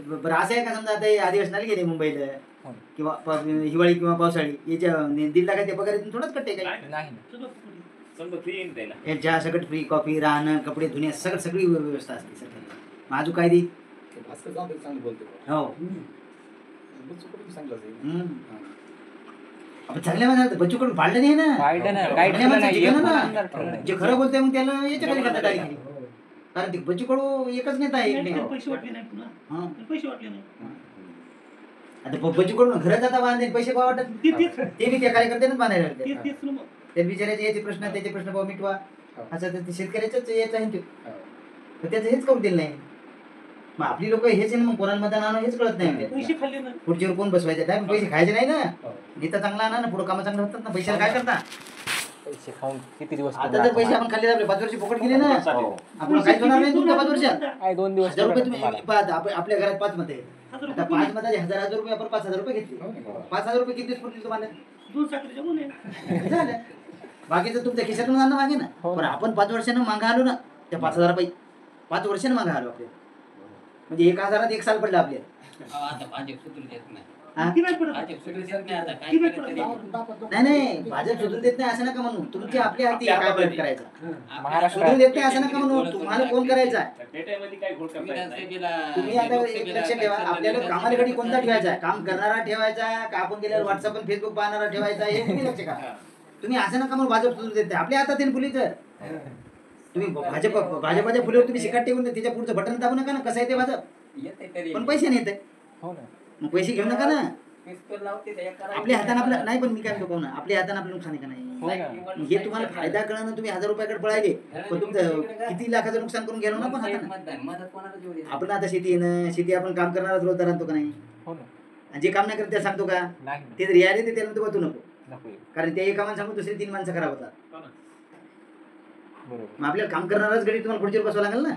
बरं असं आहे का समजा आता हे अधिवेशनाला गेले मुंबईला किंवा हिवाळी किंवा पावसाळी याच्या 1.5 लाखाच्या पगारातून थोडंच कट्टे काही नाही यांच्या सगळं फ्री कॉफी राहणं कपडे धुणे सगळी व्यवस्था असते सगळी मग अजून काय देईल हो आपण चांगल्या म्हणा बच्चू कडून फाळलं नाही ना जे खरं बोलतोय मग त्याला याच्या खाली करतात डायरेक्ट कारण ते बच्चू कडू एकच नेता आहे पैसे वाटले नाही पुन्हा पैसे वाटले नाही आता बच्चू कडून घरात जाता बांधले पैसे का वाटत ते बी त्या कार्यकर्त्यांनाच बांधायला त्या बिचाराचे याचे प्रश्न त्याचे प्रश्न भाऊ मिटवा असं तर शेतकऱ्याच्याच याचं आहे तर त्याचं हेच करू दिलं नाही मग आपली लोक हेच आहे ना मग कोणाला मतदान आणून हेच कळत नाही पुढच्यावर कोण बसवायचे काय पैसे खायचे नाही ना नेता चांगला आणा ना पुढे कामं चांगलं होतात ना पैशाला काय करता पैसे खाऊन किती दिवस आता जर पैसे आपण खाल्ले आपले 5 वर्ष फुकट गेले ना आपण काहीच होणार नाही तुमच्या 5 वर्षात काय 2 दिवस 1000 रुपये तुम्ही आपल्या घरात 5 मत आहे आता 5 मताचे 1000 रुपये आपण 5000 रुपये घेतले 5000 रुपये किती पुरतील तुम्हाला झालं बाकीचं तुमच्या खिशातून आणणं मागे ना पण आपण 5 वर्षांना मागा आलो ना त्या 5000 रुपये 5 वर्षांना मागा आलो आपल्या म्हणजे 1000 1 साल पडलं आपल्याला नाही भाजप सुधरू देत नाही असं नका म्हणू तुमची आपली हाती काय प्रयत्न करायचा सुधरू देत नाही असं नका म्हणू तुम्हाला कोण करायचा तुम्ही आता एक लक्षात ठेवा आपल्याला कामाला घडी कोणता ठेवायचा काम करणारा ठेवायचा का आपण गेल्यावर व्हॉट्सअप आणि फेसबुक पाहणारा ठेवायचा हे तुम्ही लक्ष का तुम्ही असं नका म्हणून भाजप सुधरू देत नाही आपल्या हातात आहे फुलीचं तुम्ही भाजपाच्या फुलीवर तुम्ही शिकाट ठेवून त्याच्या पुढचं बटन दाबू नका ना कसं आहे ते भाजप पण पैसे नाही येते मग पैसे घेऊ नका ना आपल्या हाताने आपलं नाही पण मी काय म्हणतो ना आपल्या हाताने आपलं नुकसान आहे का नाही हे तुम्हाला फायदा कळणं तुम्ही 1000 रुपयाकडे पळायले पण तुमचं किती लाखाचं नुकसान करून गेलो ना पण हाताने आपण आता शेती येणं शेती आपण काम करणारा रोजदार आणतो का नाही आणि जे काम नाही करत त्या सांगतो का ते जर यायला ते त्याला तू नको कारण ते एक कामाला सांगू दुसरे 3 माणसं खराब होतात मग आपल्याला काम करणारच गडी तुम्हाला पुढच्या बसवा लागेल ना